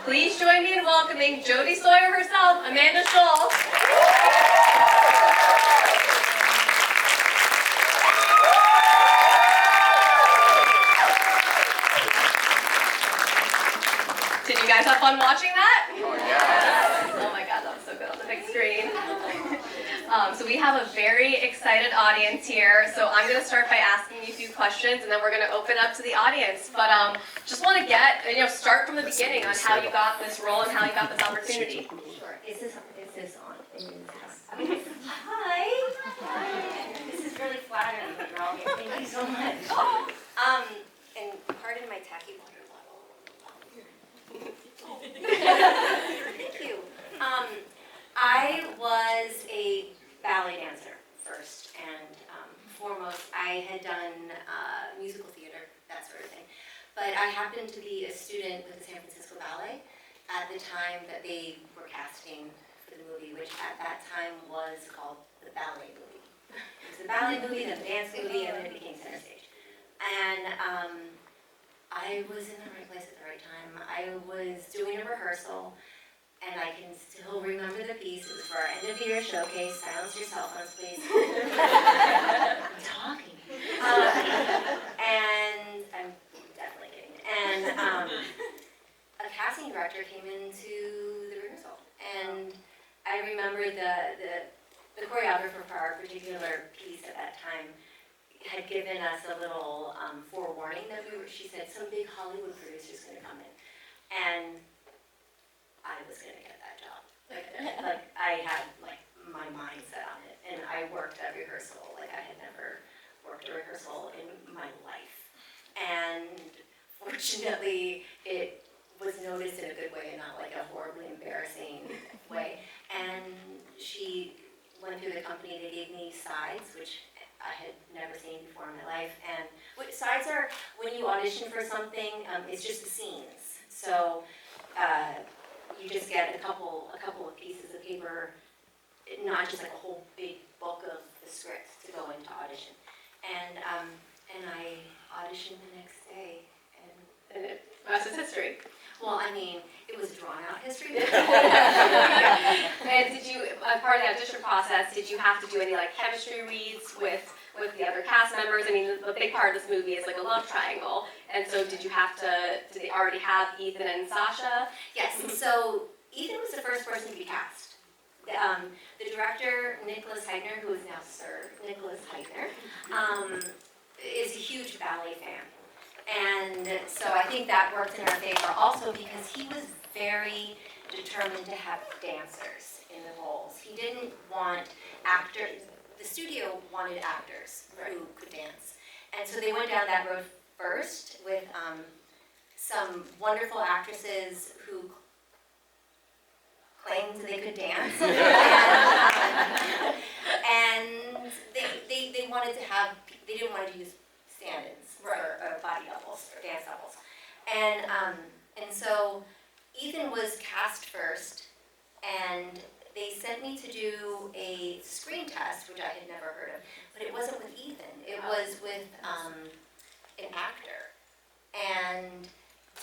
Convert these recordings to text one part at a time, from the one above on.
Please join me in welcoming Jodie Sawyer herself, Amanda Schull. Did you guys have fun watching that? Oh, yeah. Oh my god, that was so good on the big screen. So we have a very excited audience here, so I'm going to start by asking you a few questions, and then we're going to open up to the audience. But just want to start from the beginning on how you got this role and how you got this opportunity. Sure. Is this on? Hi. This is really flattering that you're all here. Thank you so much. And pardon my tacky water bottle. Thank you. I was a ballet dancer first and foremost. I had done musical theater, that sort of thing. But I happened to be a student with the San Francisco Ballet at the time that they were casting for the movie, which at that time was called the ballet movie. It was the ballet movie, then the dance movie, and then it became center stage. And I was in the right place at the right time. I was doing a rehearsal, and I can still remember the piece. It was for our end of year showcase. Silence your cell phones, please. I'm talking. And I'm definitely kidding. And a casting director came into the rehearsal, and I remember the choreographer for our particular piece at that time had given us a little forewarning that she said some big Hollywood producer's going to come in, and I was going to get that job. Like I had my mind set on it, and I worked at rehearsal like I had never worked a rehearsal in my life. And fortunately, it was noticed in a good way and not like a horribly embarrassing way. And she went through the company. They gave me sides, which I had never seen before in my life. And what sides are, when you audition for something, it's just the scenes. So you just get a couple of pieces of paper, not just like a whole big book of the script to go into audition. And I auditioned the next day, And the rest is history. well, I mean, it was drawn out history. And did you, as part of the audition process, did you have to do any chemistry reads with the other cast members? I mean, the big part of this movie is like a love triangle. And so did they already have Ethan and Sasha? Yes, so Ethan was the first person to be cast. The director, Nicholas Heidner, who is now Sir Nicholas Heidner, is a huge ballet fan. And so I think that worked in our favor also because he was very determined to have dancers in the roles. He didn't want actors. The studio wanted actors who could dance. And so they went down that road first with some wonderful actresses who claimed they could dance. And they wanted to have, they didn't want to use stand-ins or body doubles or dance doubles. And so Ethan was cast first, and they sent me to do a screen test, which I had never heard of, but it wasn't with Ethan. It was with an actor. And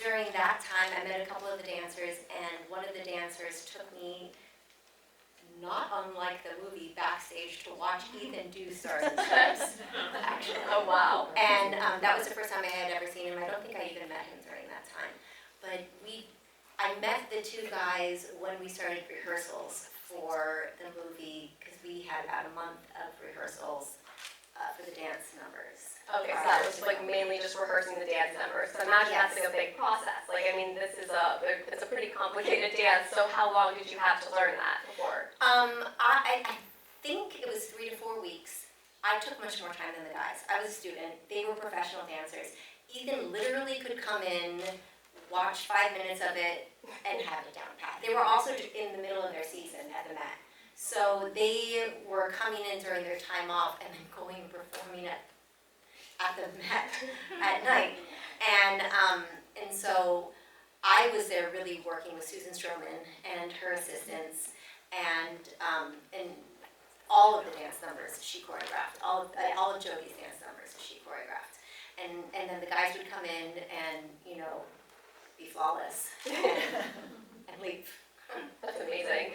during that time, I met a couple of the dancers, and one of the dancers took me, not unlike the movie, backstage to watch Ethan do Stars and Stripes, actually. Oh, wow. And that was the first time I had ever seen him. I don't think I even met him during that time. But I met the two guys when we started rehearsals for the movie, because we had about a month of rehearsals for the dance numbers. Okay, so that was mainly just rehearsing the dance numbers. So imagine that's a big process. I mean, it's a pretty complicated dance. So how long did you have to learn that before? I think it was 3 to 4 weeks. I took much more time than the guys. I was a student. They were professional dancers. Ethan literally could come in, watch 5 minutes of it, and have it down pat. They were also in the middle of their season at the Met. So they were coming in during their time off and then going and performing at the Met at night. And so I was there really working with Susan Stroman and her assistants, and all of the dance numbers she choreographed, all of Jodie's dance numbers she choreographed. And then the guys would come in and, be flawless and leave. That's amazing.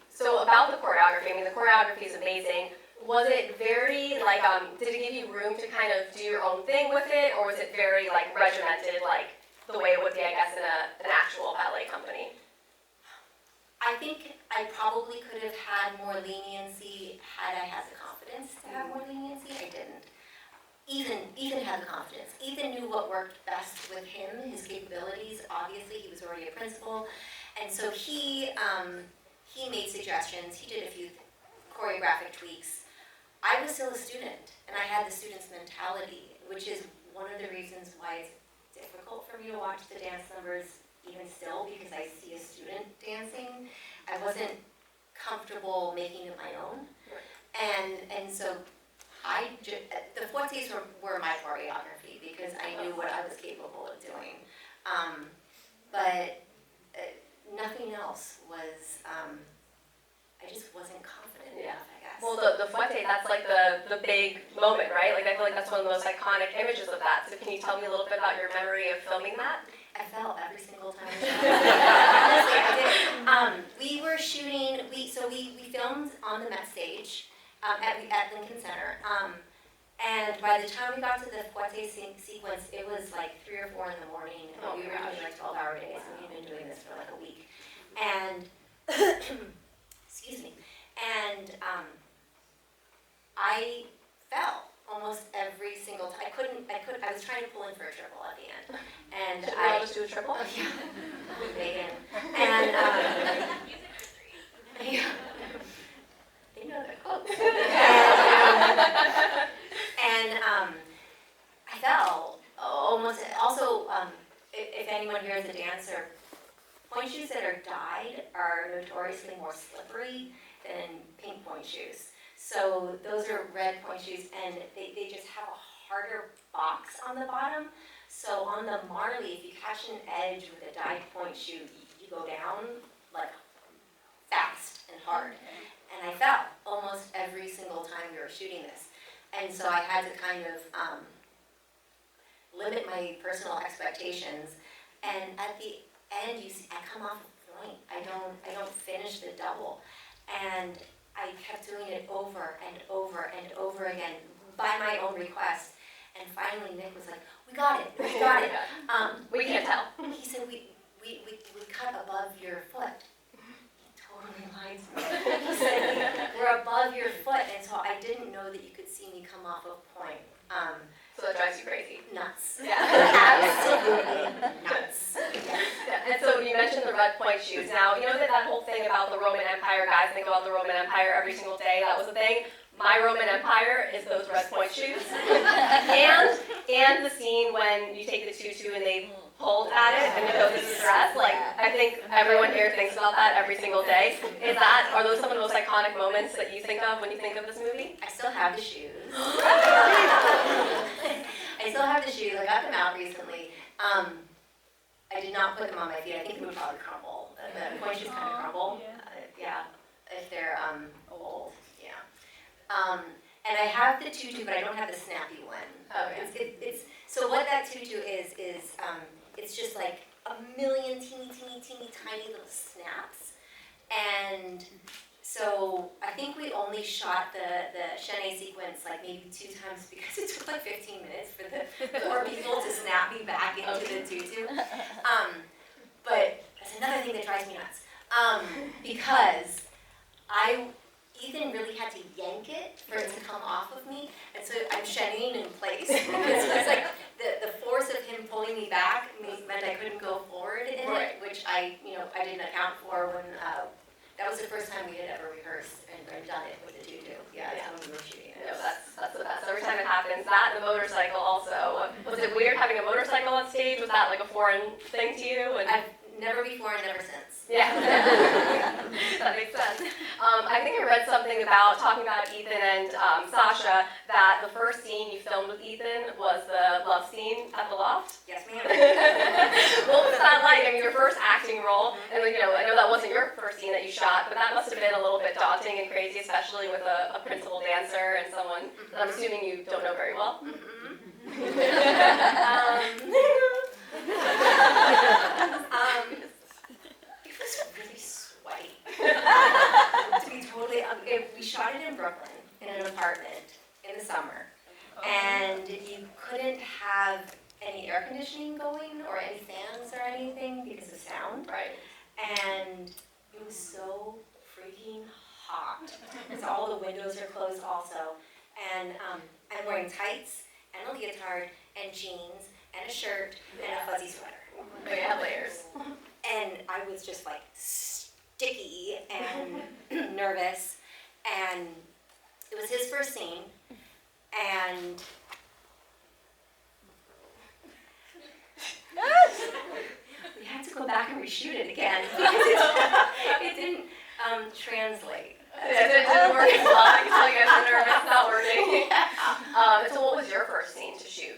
So about the choreography, I mean, the choreography is amazing. Was it very, like, did it give you room to kind of do your own thing with it, or was it very, like, regimented, like the way it would be, I guess, in an actual ballet company? I think I probably could have had more leniency had I had the confidence to have more leniency. I didn't. Ethan had the confidence. Ethan knew what worked best with him, his capabilities. Obviously, he was already a principal. And so he made suggestions. He did a few choreographic tweaks. I was still a student, and I had the student's mentality, which is one of the reasons why it's difficult for me to watch the dance numbers even still, because I see a student dancing. I wasn't comfortable making it my own. And so the fortes were my choreography, because I knew what I was capable of doing. But nothing else was, I just wasn't confident enough, I guess. Well, the fuete, that's like the big moment, right? Like, I feel like that's one of the most iconic images of that. So can you tell me a little bit about your memory of filming that? I fell every single time. Honestly, I did. We were shooting, we filmed on the Met stage at Lincoln Center. And by the time we got to the fuete sequence, it was like 3 or 4 in the morning. And we were doing like 12-hour days, and we've been doing this for like a week. And, excuse me, and I fell almost every single time. I was trying to pull in for a triple at the end. And Should we all just do a triple? Megan. And, yeah. They know their quotes. And I fell almost, also, if anyone here is a dancer, point shoes that are dyed are notoriously more slippery than pink point shoes. So those are red point shoes, and they just have a harder box on the bottom. So on the Marley, if you catch an edge with a dyed point shoe, you go down like fast and hard. And I fell almost every single time we were shooting this. And so I had to kind of limit my personal expectations. And at the end, you see, I come off a point. I don't finish the double. And I kept doing it over and over and over again by my own request. And finally, Nick was like, "We got it. We got it." We can't tell. He said, "We cut above your foot." He totally lied to me. He said, "We're above your foot," and so I didn't know that you could see me come off of point. So that drives you crazy. Nuts. Yeah. Absolutely nuts. Yeah. And so you mentioned the red point shoes. Now, you know that whole thing about the Roman Empire, guys think about the Roman Empire every single day, that was the thing. My Roman Empire is those red point shoes. and the scene when you take the tutu and they pulled at it and you know this is dress. Like, I think everyone here thinks about that every single day. Are those some of the most iconic moments that you think of when you think of this movie? I still have the shoes. I still have the shoes. I got them out recently. I did not put them on my feet. I think they would probably crumble. The point shoes kind of crumble. Yeah, if they're old. Yeah. And I have the tutu, but I don't have the snappy one. Okay. It's so what that tutu is it's just like a million teeny tiny little snaps. And so I think we only shot the chaîné sequence like maybe 2 times because it took like 15 minutes for the poor people to snap me back into the tutu. But that's another thing that drives me nuts. Because Ethan really had to yank it for it to come off of me, and so I'm chaînéing in place. Because it's like the force of him pulling me back meant I couldn't go forward in it, which I didn't account for when that was the first time we had ever rehearsed and done it with the tutu. Yeah, that's when we were shooting it. No, that's the best. Every time it happens. That and the motorcycle also. Was it weird having a motorcycle on stage? Was that like a foreign thing to you? I've never before and never since. Yeah. That makes sense. I think I read something talking about Ethan and Sasha, that the first scene you filmed with Ethan was the love scene at the loft. Yes, ma'am. What was that like? I mean, your first acting role, and I know that wasn't your first scene that you shot, but that must have been a little bit daunting and crazy, especially with a principal dancer and someone that I'm assuming you don't know very well. have any air conditioning going or any fans or anything because of sound. Right. And it was so freaking hot. So all the windows are closed also. And I'm wearing tights and a leotard and jeans and a shirt and a fuzzy sweater. But you have layers. And I was just like sticky and nervous. And it was his first scene. And we had to go back and reshoot it again because it didn't translate. Yeah, it didn't work as well. I can tell you guys are nervous. It's not working. So what was your first scene to shoot?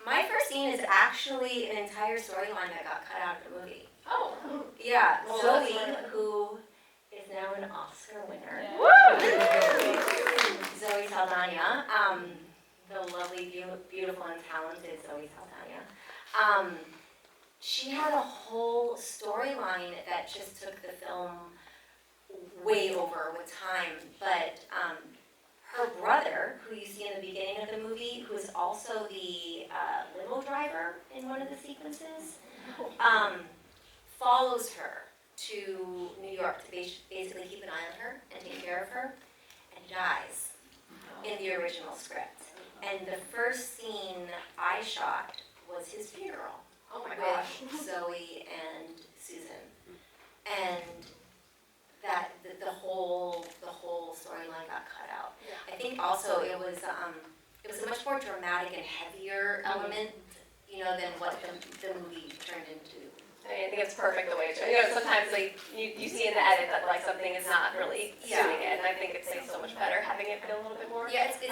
My first scene is actually an entire storyline that got cut out of the movie. Oh. Yeah, Well, Zoe, that's who is now an Oscar winner. Woo! Zoe Saldana, the lovely, beautiful, and talented Zoe Saldana. She had a whole storyline that just took the film way over with time, but her brother, who you see in the beginning of the movie, who is also the limo driver in one of the sequences, follows her to New York to basically keep an eye on her and take care of her, and dies in the original script. And the first scene I shot was his funeral. Oh my gosh. With Zoe and Susan. And that the whole storyline got cut out. Yeah. I think also it was a much more dramatic and heavier element, than what the movie turned into. I think it's perfect the way it's sometimes like you see in the edit that like something is not really suiting it, and I think it's like so much better having it feel a little bit more. Yeah, it's a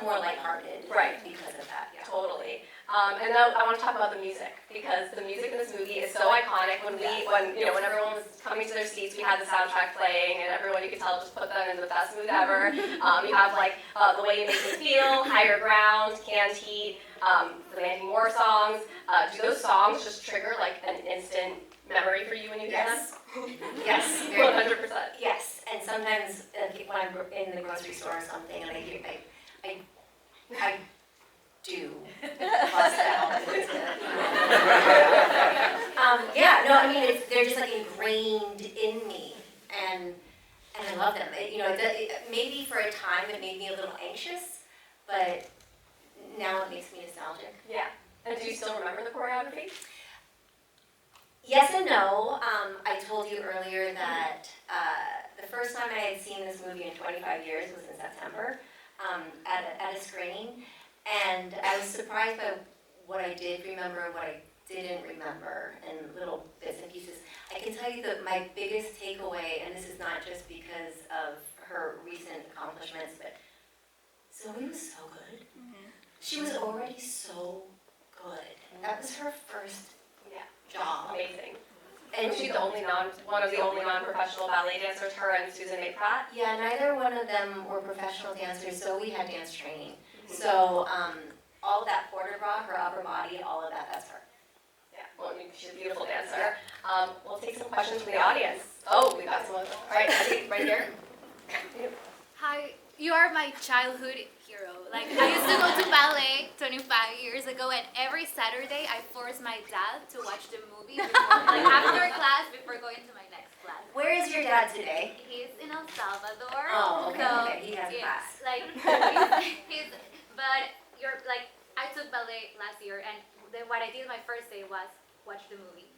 more lighthearted. Right. Because of that. Yeah. Totally. And now I want to talk about the music, because the music in this movie is so iconic. When everyone was coming to their seats, we had the soundtrack playing, and everyone, you could tell, just put them in the best mood ever. You have like The Way You Make Me Feel, Higher Ground, Canned Heat, the Mandy Moore songs. Do those songs just trigger like an instant memory for you when you hear them? Yes. 100%. Yes, and sometimes when I'm in the grocery store or something, and I do bust out. They're just like ingrained in me, and I love them. Maybe for a time it made me a little anxious, but now it makes me nostalgic. Yeah. And do you still remember the choreography? Yes and no. I told you earlier that the first time I had seen this movie in 25 years was in September at a screening, and I was surprised by what I did remember and what I didn't remember in little bits and pieces. I can tell you that my biggest takeaway, and this is not just because of her recent accomplishments, but Zoe was so good. Mm-hmm. She was already so good. That was her first job. Amazing. And she's one of the only non-professional ballet dancers, her and Susan May Pratt. Yeah, neither one of them were professional dancers, so we had dance training. So all of that port de bras, her upper body, all of that, that's her. Yeah, well, she's a beautiful dancer. We'll take some questions from the audience. Oh, we got some. All right, right here. Hi, you are my childhood hero. Like, I used to go to ballet 25 years ago, and every Saturday I forced my dad to watch the movie after class before going to my next class. Where is your dad today? He's in El Salvador. Oh, okay, so okay. He has class. Like, but I took ballet last year, and then what I did my first day was watch the movie.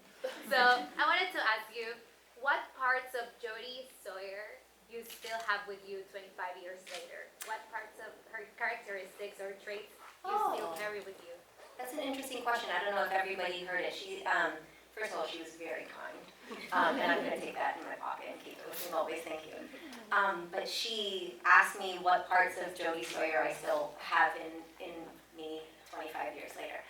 So I wanted to ask you, what parts of Jodie Sawyer you still have with you 25 years later? What parts of her characteristics or traits you still carry with you? That's an interesting question. I don't know if everybody heard it. She, first of all, she was very kind. And I'm going to take that in my pocket and keep it with me always. Thank you. But she asked me what parts of Jodie Sawyer I still have in me 25 years later.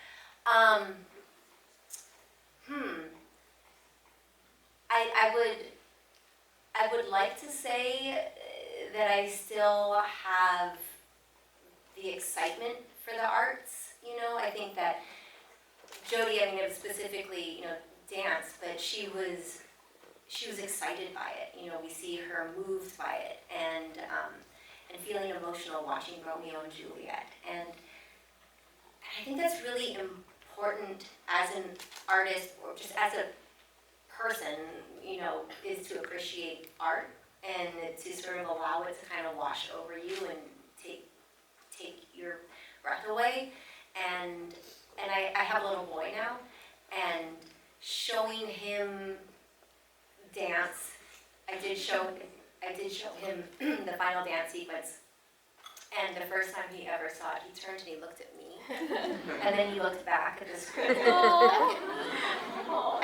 I would like to say that I still have the excitement for the arts. I think that Jodie, it was specifically, dance, but she was excited by it. We see her moved by it and feeling emotional watching Romeo and Juliet. And I think that's really important as an artist or just as a person, you know, is to appreciate art and to sort of allow it to kind of wash over you and take your breath away. And I have a little boy now, and showing him dance, I did show him the final dance sequence. And the first time he ever saw it, he turned and he looked at me. And then he looked back at the screen.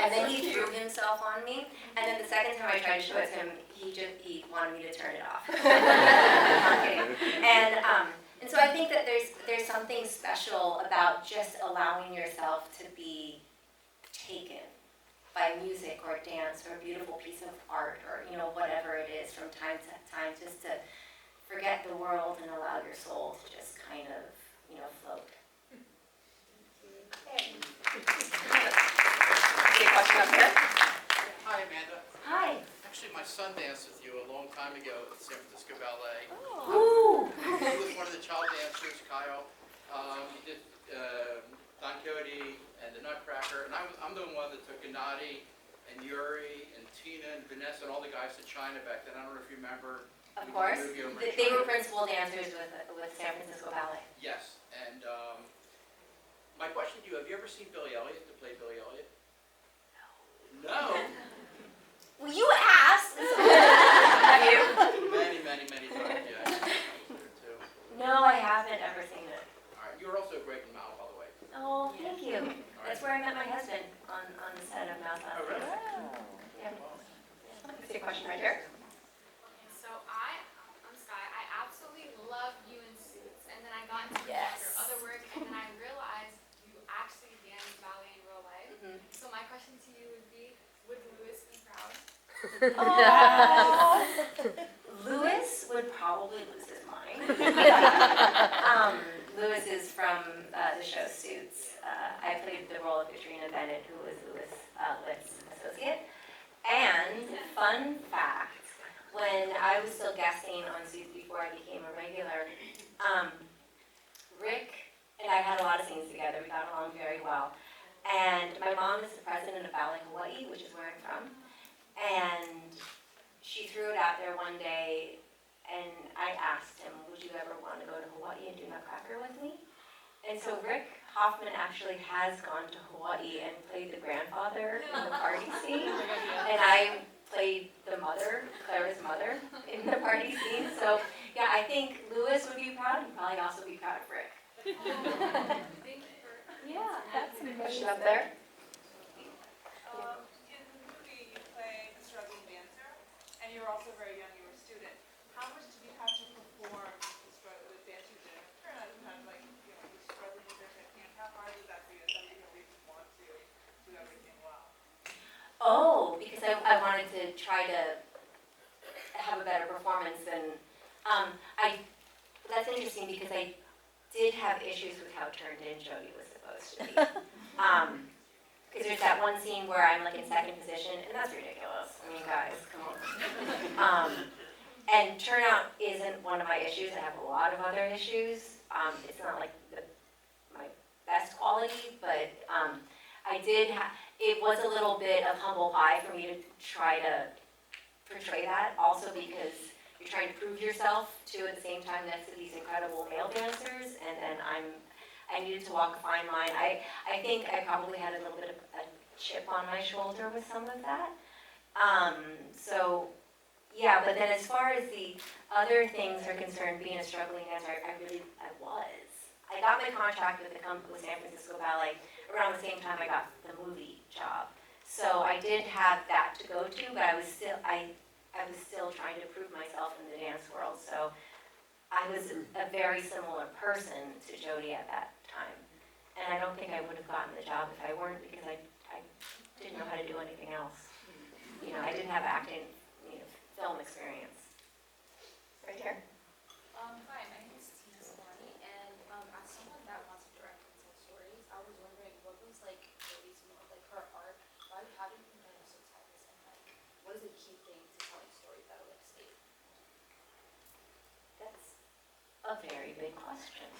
And then he threw himself on me. And then the second time I tried to show it to him, he wanted me to turn it off. I'm kidding. And so I think that there's something special about just allowing yourself to be taken by music or dance or a beautiful piece of art or, you know, whatever it is from time to time, just to forget the world and allow your soul to just kind of, you know, float. Any question up here? Hi, Amanda. Hi. Actually, my son danced with you a long time ago at the San Francisco Ballet. Ooh. He was one of the child dancers, Kyle. He did Don Quixote and the Nutcracker, and I'm the one that took Gennady and Yuri and Tina and Vanessa and all the guys to China back then. I don't know if you remember. Of course. They were principal dancers with San Francisco Ballet. Yes, and my question to you, have you ever seen Billy Elliot, to play Billy Elliot? No. Well, you asked. Have you? Many times, yes. Too. No, I haven't ever seen it. All right, you were also great in Mao, by the way. Oh, thank you. That's where I met my husband, on the set of Mouse Oh, really? Yeah. I see a question right here. So I'm Sky. I absolutely love you in Suits, and then I got into Yes. your other work, and then I realized you actually dance ballet in real life. Mhm. So my question to you would be, would Louis be proud? Oh. Louis would probably lose his mind. Louis is from the show Suits. I played the role of Katrina Bennett, who was Louis Litt's associate. And fun fact, when I was still guesting on Suits before I became a regular, Rick and I had a lot of scenes together. We got along very well. And my mom is the president of Ballet Hawaii, which is where I'm from. And she threw it out there one day, and I asked him, would you ever want to go to Hawaii and do Nutcracker with me? And so Rick Hoffman actually has gone to Hawaii and played the grandfather in the party scene. And I played the mother, Clara's mother, in the party scene. So yeah, I think Louis would be proud. He'd probably also be proud of Rick. Thank you for Yeah, that's a Question up there. In the movie, you play a struggling dancer, and you were also very young. You were a student. How much did you have to perform the dance you did? Turn out kind of like you're struggling with your technique. How hard was that for you? Is that because you just want to do everything well? Oh, because I wanted to try to have a better performance than that's interesting because I did have issues with how turned in Jodie was supposed to be. Because there's that one scene where I'm like in second position, and that's ridiculous. I mean, guys, come on. And turnout isn't one of my issues. I have a lot of other issues. It's not like my best quality, but I did it was a little bit of humble pie for me to try to portray that, also because you're trying to prove yourself too at the same time next to these incredible male dancers, and then I needed to walk a fine line. I think I probably had a little bit of a chip on my shoulder with some of that. So yeah, but then as far as the other things are concerned, being a struggling dancer, I was. I got my contract with San Francisco Ballet around the same time I got the movie job. So I did have that to go to, but I was still trying to prove myself in the dance world. So I was a very similar person to Jodie at that time. And I don't think I would have gotten the job if I weren't, because I didn't know how to do anything else. You know, I didn't have acting, film experience. Right here. Hi, my name is Tina Solani, and as someone that wants to direct and tell stories, I was wondering what was like Jodie's, like her art. How did you know so timeless, and like what is the key thing to telling stories that will like stay? That's a very big question.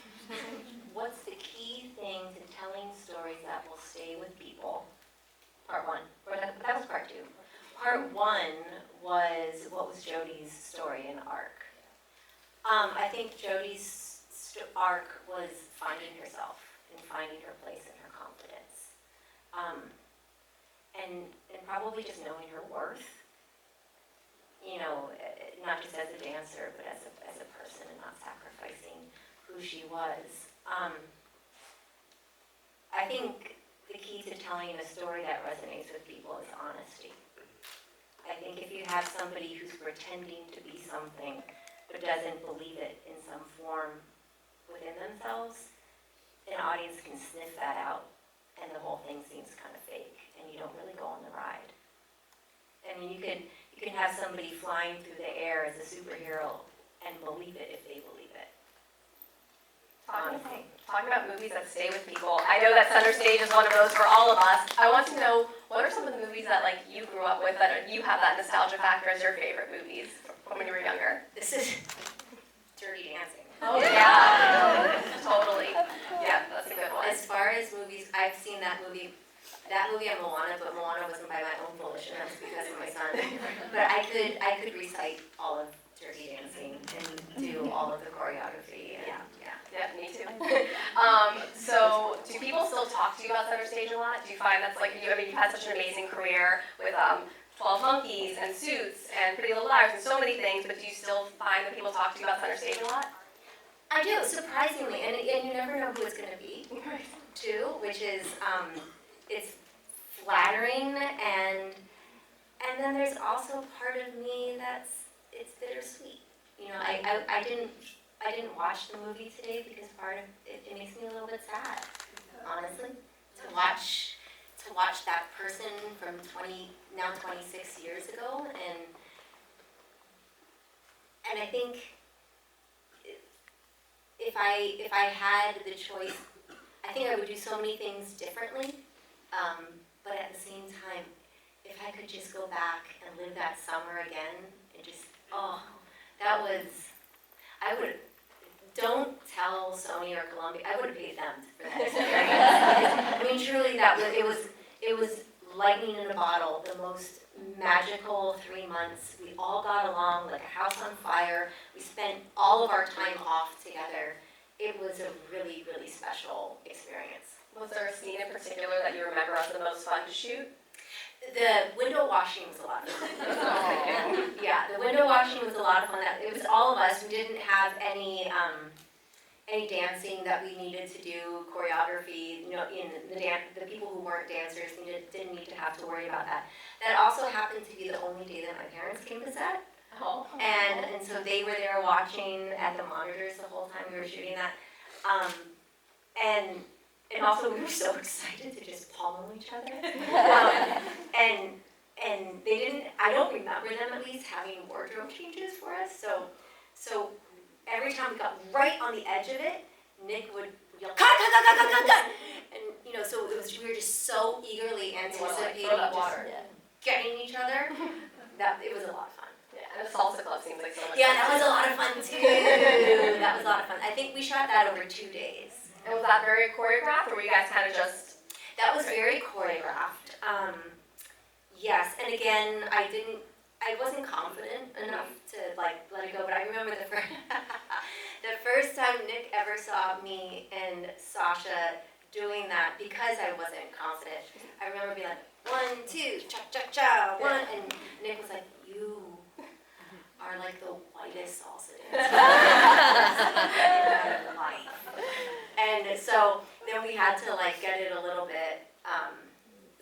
what's the key thing to telling stories that will stay with people? Part one, or that was part two. Part one was what was Jodi's story and arc. I think Jodi's arc was finding herself and finding her place and her confidence, and probably just knowing her worth. You know, not just as a dancer, but as a person, and not sacrificing who she was. I think the key to telling a story that resonates with people is honesty. I think if you have somebody who's pretending to be something but doesn't believe it in some form within themselves, an audience can sniff that out and the whole thing seems kind of fake and you don't really go on the ride. I mean, you can have somebody flying through the air as a superhero and believe it if they believe it. Honestly. Talking about movies that stay with people, I know that Center Stage is one of those for all of us. I want to know, what are some of the movies that like you grew up with that you have that nostalgia factor as your favorite movies from when you were younger? This is Dirty Dancing. Oh yeah, totally. Yeah, that's a good one. As far as movies, I've seen that movie and Moana, but Moana wasn't by my own volition, that's because of my son. But I could recite all of Dirty Dancing and do all of the choreography. And, Yeah, me too. So do people still talk to you about Center Stage a lot? Do you find that's like, I mean, you've had such an amazing career with 12 Monkeys and Suits and Pretty Little Liars and so many things, but do you still find that people talk to you about Center Stage a lot? I do, surprisingly, and you never know who it's going to be, too, which is, it's flattering, and then there's also part of me it's bittersweet. You know, I didn't watch the movie today because part of it makes me a little bit sad, honestly, to watch that person from 26 years ago, and I think if I had the choice, I think I would do so many things differently, but at the same time, if I could just go back and live that summer again, and just, don't tell Sony or Columbia, I would have paid them for that experience. I mean, truly, it was lightning in a bottle, the most magical 3 months. We all got along like a house on fire. We spent all of our time off together. It was a really, really special experience. Was there a scene in particular that you remember as the most fun to shoot? The window washing was a lot of fun. Yeah, the window washing was a lot of fun. It was all of us. We didn't have any dancing that we needed to do, choreography. You know, in the people who weren't dancers didn't need to have to worry about that. That also happened to be the only day that my parents came to set. Oh. And so they were there watching at the monitors the whole time we were shooting that. And also we were so excited to just pummel each other. And they didn't, I don't remember them at least having wardrobe changes for us. So every time we got right on the edge of it, Nick would yell, cut, cut, cut, cut, cut, cut, cut. And you know, so we were just so eagerly anticipating getting each other. That it was a lot of fun. Yeah, and the salsa club seems like so much fun. Yeah, that was a lot of fun too. That was a lot of fun. I think we shot that over 2 days. And was that very choreographed, or were you guys kind of just? That was very choreographed. Yes, and again, I wasn't confident enough to like let it go. But I remember the first time Nick ever saw me and Sasha doing that, because I wasn't confident. I remember being like 1, 2, cha cha cha, 1, and Nick was like, "You are like the whitest salsa dancer in my life." And so then we had to like get it a little bit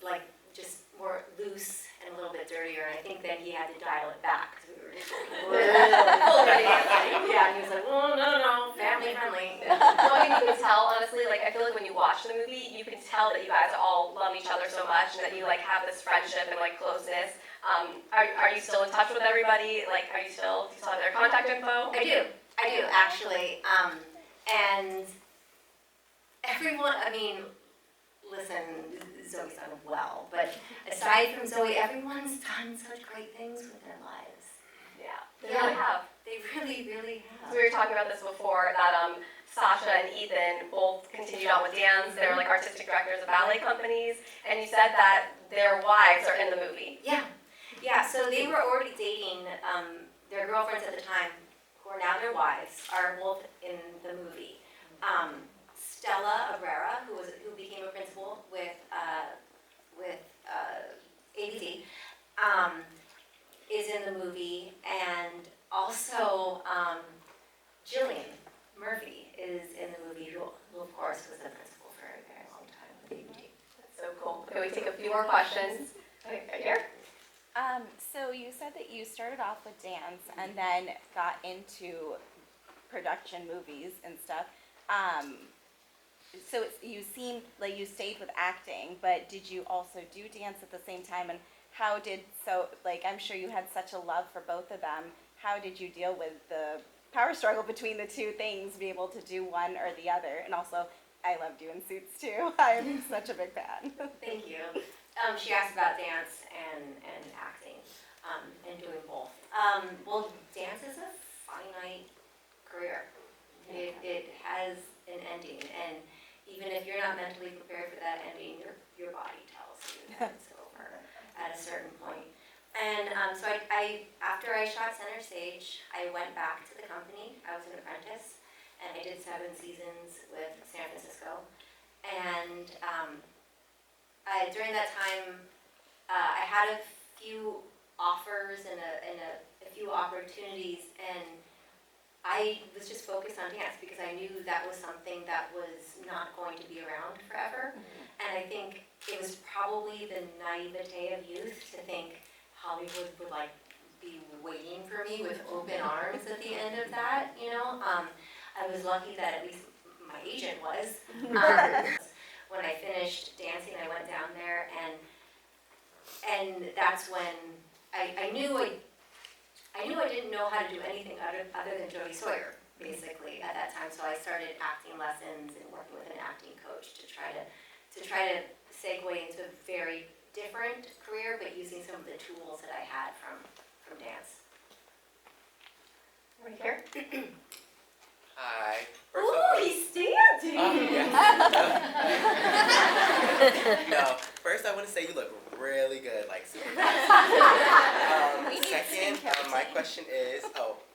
like just more loose and a little bit dirtier. And I think then he had to dial it back because we were just really yeah, and he was like, "Oh no, family friendly." Well, I mean, you can tell, honestly, like, I feel like when you watch the movie, you can tell that you guys all love each other so much and that you, like, have this friendship and, like, closeness. Are you still in touch with everybody? Like, do you still have their contact info? I do actually. And everyone, I mean, listen, Zoe's done well, but aside from Zoe, everyone's done such great things with their lives. Yeah, they really have. They really, really have. So we were talking about this before, that Sasha and Ethan both continued on with dance. They were like artistic directors of ballet companies, and you said that their wives are in the movie. Yeah, so they were already dating, their girlfriends at the time, who are now their wives, are both in the movie. Stella Abrera, who became a principal with ABT, is in the movie, and also Jillian Murphy is in the movie, who of course was the principal for a very long time with ABT. That's so cool. Okay, we take a few more questions. Okay, right here. So you said that you started off with dance and then got into production movies and stuff. So you seemed like you stayed with acting, but did you also do dance at the same time? And how did, I'm sure you had such a love for both of them. How did you deal with the power struggle between the two things, be able to do one or the other? And also, I love doing Suits too. I'm such a big fan. Thank you. She asked about dance and acting, and doing both. Well, dance is a finite career. It has an ending, and even if you're not mentally prepared for that ending, your body tells you that it's over at a certain point. And so I after I shot Center Stage, I went back to the company. I was an apprentice, and I did 7 seasons with San Francisco. And during that time, I had a few offers and a few opportunities, and I was just focused on dance because I knew that was something that was not going to be around forever. And I think it was probably the naivete of youth to think Hollywood would be waiting for me with open arms at the end of that, you know. I was lucky that at least my agent was. When I finished dancing, I went down there, and that's when I knew I didn't know how to do anything other than Jodie Sawyer, basically, at that time. So I started acting lessons and working with an acting coach to try to segue into a very different career, but using some of the tools that I had from dance. Right here. Hi. Ooh, he's standing! No, first I want to say you look really good, like super nice. Second, my question is,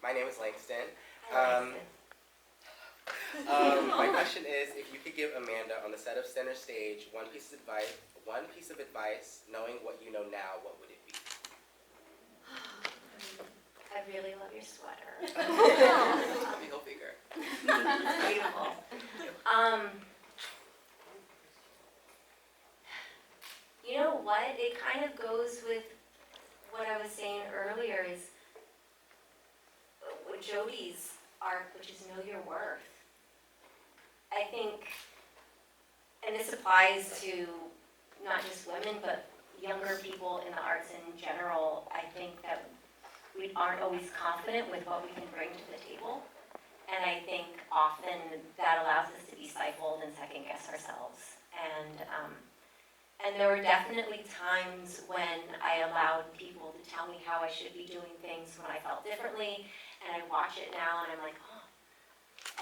my name is Langston. My question is, if you could give Amanda on the set of Center Stage one piece of advice, knowing what you know now, what would it be? I really love your sweater. Let me go figure. Beautiful. You know what? It kind of goes with what I was saying earlier is with Jodie's arc, which is know your worth. I think, and this applies to not just women, but younger people in the arts in general. I think that we aren't always confident with what we can bring to the table. And I think often that allows us to be stifled and second guess ourselves. And there were definitely times when I allowed people to tell me how I should be doing things when I felt differently. And I watch it now and I'm like, oh,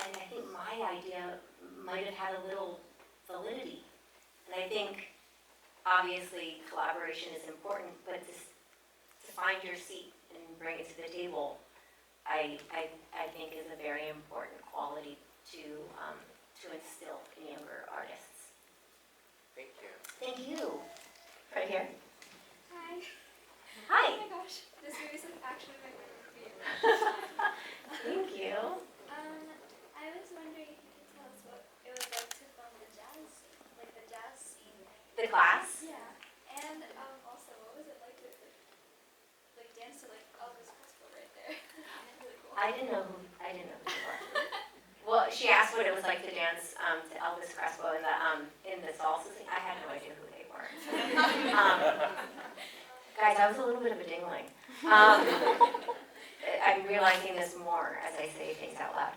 and I think my idea might have had a little validity. And I think obviously collaboration is important, but to find your seat and bring it to the table, I think is a very important quality to instill in younger artists. Thank you. Thank you. Right here. Hi. Hi. Oh my gosh, this movie is actually my favorite movie. Thank you. I was wondering if you could tell us what it was like to film the jazz scene, like the jazz scene. The class? Yeah. And also, what was it like to dance to Elvis Crespo right there? Really cool. I didn't know who you were. Well, she asked what it was like to dance to Elvis Crespo in the salsa scene. I had no idea who they were. Guys, I was a little bit of a dingling. I'm realizing this more as I say things out loud.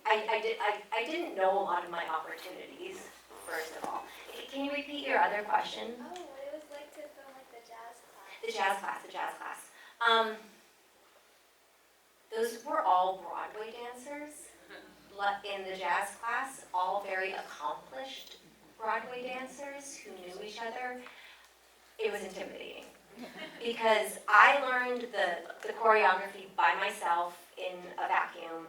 I didn't know a lot of my opportunities, first of all. Can you repeat your other question? Oh, what it was like to film the jazz class. The jazz class. those were all Broadway dancers in the jazz class, all very accomplished Broadway dancers who knew each other. It was intimidating because I learned the choreography by myself in a vacuum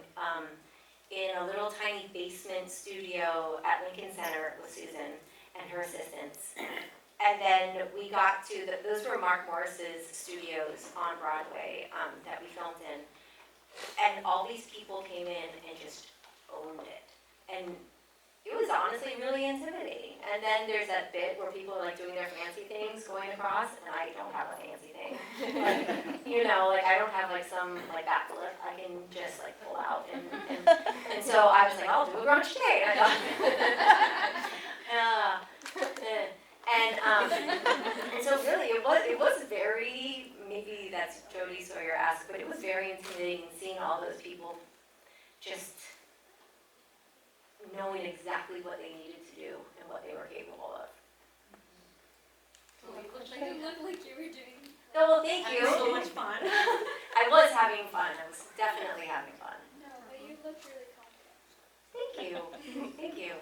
in a little tiny basement studio at Lincoln Center with Susan and her assistants. And then we got to, those were Mark Morris's studios on Broadway that we filmed in. And all these people came in and just owned it. And it was honestly really intimidating. And then there's that bit where people are like doing their fancy things going across, and I don't have a fancy thing. Like, you know, like I don't have like some like backflip I can just like pull out. And so I was like, I'll do a grunge today. And so really it was very, maybe that's Jodie Sawyer-esque, but it was very intimidating seeing all those people just knowing exactly what they needed to do and what they were capable of. You look like you were doing. Oh, well, thank you. So much fun. I was having fun. I was definitely having fun. No, but you look really confident. Thank you. Thank you.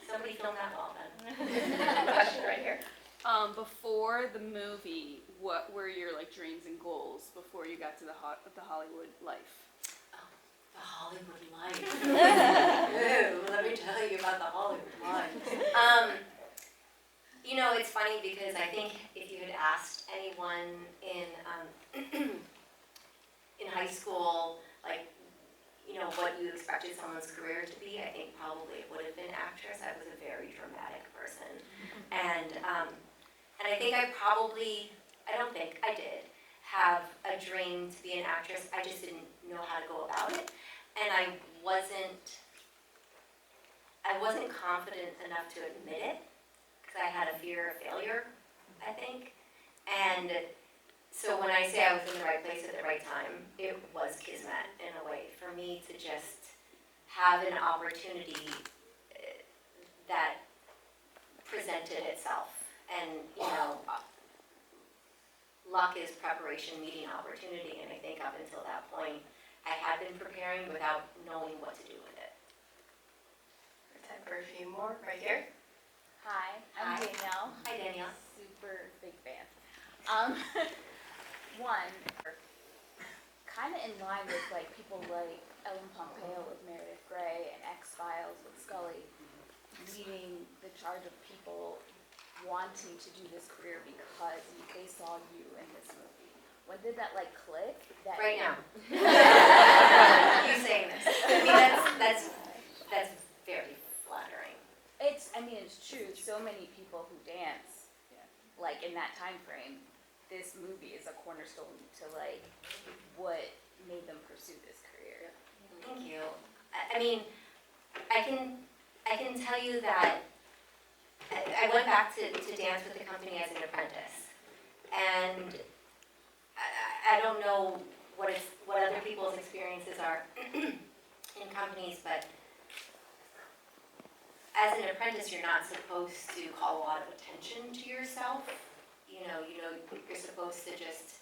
Somebody film that well then. Question right here. Before the movie, what were your like dreams and goals before you got to the Hollywood life? The Hollywood life. Ooh, let me tell you about the Hollywood life. You know, it's funny because I think if you had asked anyone in in high school, like, you know, what you expected someone's career to be, I think probably it would have been actress. I was a very dramatic person. And I think I don't think I did have a dream to be an actress. I just didn't know how to go about it. And I wasn't confident enough to admit it because I had a fear of failure, I think. And so when I say I was in the right place at the right time, it was kismet in a way for me to just have an opportunity that presented itself. And, you know, luck is preparation meeting opportunity, and I think up until that point, I had been preparing without knowing what to do with it. Time for a few more right here. Hi, I'm Hi. Danielle. Hi, Danielle. Super big fan. One, kind of in line with like people like Ellen Pompeo with Meredith Grey and X-Files with Scully, leading the charge of people wanting to do this career because they saw you in this movie. When did that like click? That Right now. You saying this. I mean, that's very flattering. It's true. So many people who dance, like in that time frame, this movie is a cornerstone to like what made them pursue this career. Thank you. I mean, I can tell you that I went back to dance with the company as an apprentice, and I don't know what other people's experiences are in companies, but as an apprentice, you're not supposed to call a lot of attention to yourself. You know, you're supposed to just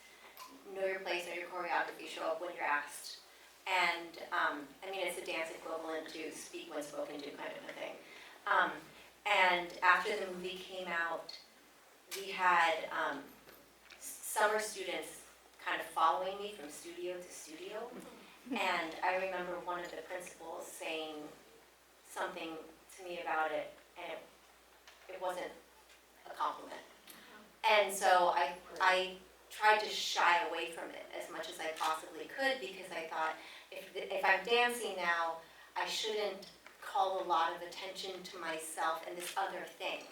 know your place, know your choreography, show up when you're asked. And, I mean, it's a dance equivalent to speak when spoken to kind of a thing. And after the movie came out, we had summer students kind of following me from studio to studio. And I remember one of the principals saying something to me about it, and it wasn't a compliment. And so I tried to shy away from it as much as I possibly could because I thought if I'm dancing now, I shouldn't call a lot of attention to myself and this other thing.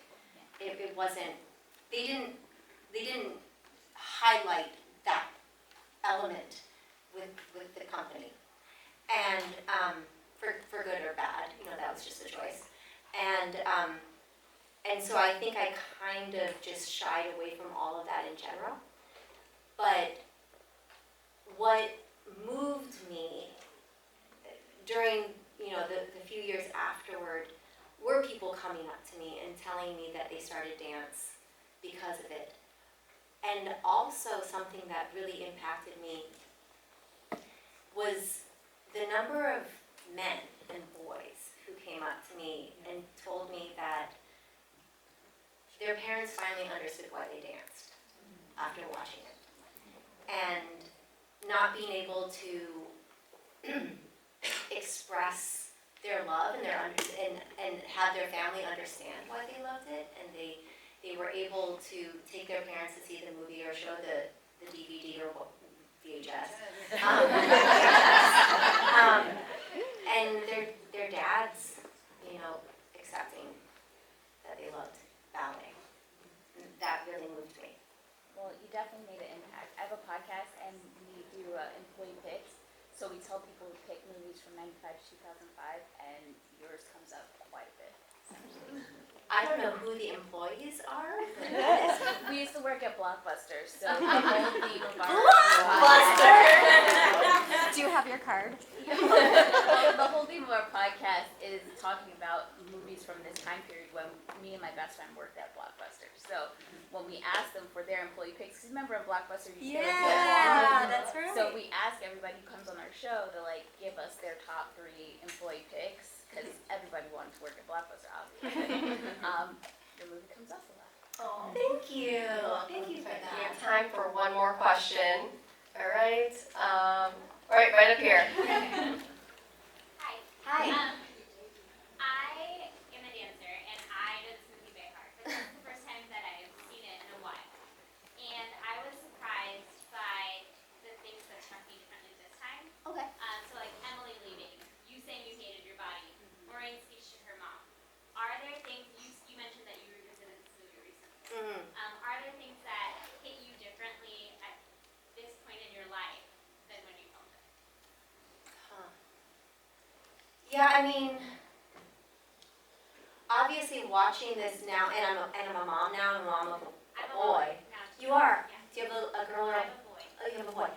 It wasn't, they didn't highlight that element with the company. And for good or bad, you know, that was just a choice. And so I think I kind of just shied away from all of that in general. But what moved me during, you know, the few years afterward were people coming up to me and telling me that they started dance because of it. And also something that really impacted me was the number of men and boys who came up to me and told me that their parents finally understood why they danced after watching it. And not being able to express their love and and have their family understand why they loved it, and they were able to take their parents to see the movie or show the DVD or VHS. And their dads, accepting that they loved ballet. That really moved me. Well, you definitely made an impact. I have a podcast and we do employee picks. So we tell people to pick movies from 95 to 2005 and yours comes up quite a bit. I don't know who the employees are. We used to work at Blockbuster, so the whole theme of our Do you have your card? the whole theme of our podcast is talking about movies from this time period when me and my best friend worked at Blockbuster. So when we asked them for their employee picks, because remember in Blockbuster you could That's right. So we ask everybody who comes on our show to give us their top 3 employee picks, because everybody wanted to work at Blockbuster, obviously. The movie comes up a lot. Oh. Thank you. Thank you for We that. have time for one more question. All right. All right, right up here. Hi. Hi. I am a dancer, and I know this movie by heart, but this is the first time that I've seen it in a while. And I was surprised by the things that struck me differently this time. Okay. So like Emily leaving, you saying you hated your body, Maureen's speech to her mom. Are there things, you mentioned that you revisited this movie recently. Are there things that hit you differently at this point in your life than when you filmed it? Yeah, I mean, obviously watching this now, and I'm a mom now, I'm a mom of a I'm a boy. mom now, too. You are? Yeah. Do you have a girl or I a have a boy. Oh, you have a boy.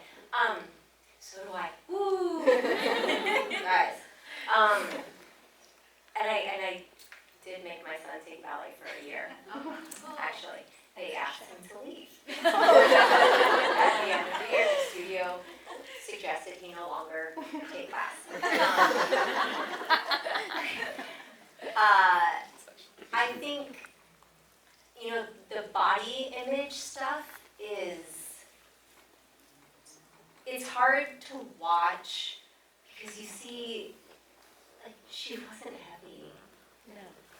So do I. Woo! Guys. And I did make my son take ballet for a year. Actually, they asked him to leave. At the end of the year, the studio suggested he no longer take class. I think, the body image stuff it's hard to watch because you see, she wasn't heavy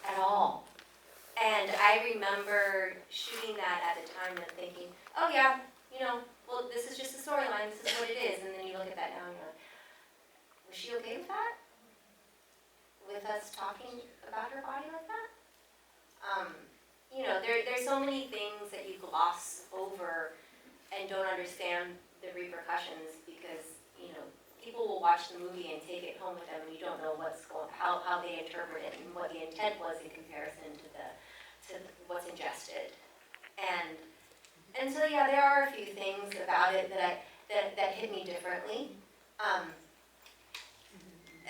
at all. And I remember shooting that at the time and thinking, oh yeah, well, this is just a storyline, this is what it is. And then you look at that now and you're like, was she okay with that? With us talking about her body like that? There's so many things that you gloss over and don't understand the repercussions because, people will watch the movie and take it home with them and you don't know how they interpret it and what the intent was in comparison to what's ingested. And so yeah, there are a few things about it that hit me differently. I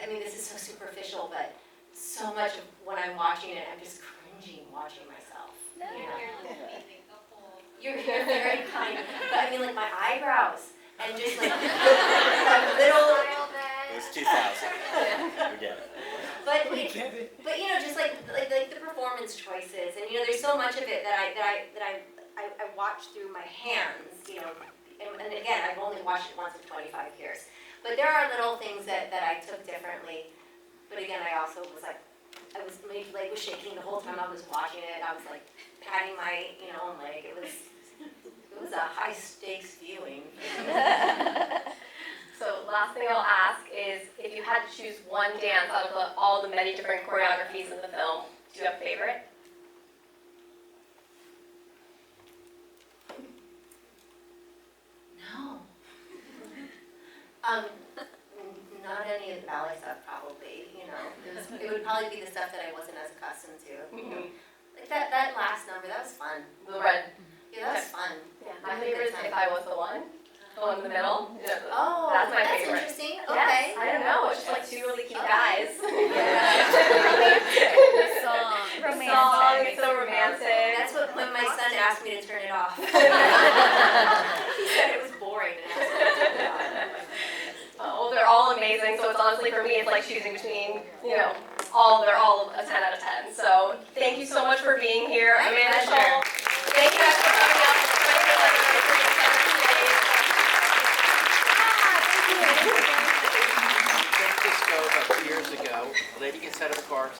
mean, this is so superficial, but so much of when I'm watching it, I'm just cringing watching myself. You're amazing, the whole. You're very kind, but I mean, my eyebrows and just little. It was 2000. We get it. But just the performance choices, and there's so much of it that I watch through my hands, and again, I've only watched it once in 25 years. But there are little things that I took differently. But again, I also was I was was shaking the whole time I was watching it. I was patting my own leg. It was a high stakes viewing. So last thing I'll ask is, if you had to choose one dance out of all the many different choreographies in the film, do you have a favorite? No. Not any of the ballet stuff, probably. It would probably be the stuff that I wasn't as accustomed to. Like that last number, that was fun. The red. Yeah, that was fun. Yeah. My favorite is If I Was the One. The one in the middle. Oh, That's my favorite. Interesting. Yes, Okay. I don't know. It's just two really cute guys. The song. The song, it's so romantic. That's what when my son asked me to turn it off. He said it was boring and asked me to turn it off. Well, there honestly, for me, it's like choosing between, they're all a 10 out of 10. So thank you so much for being here. Amanda Schull, thank you guys for coming up. San Francisco about 2 years ago, a lady gets out of the car,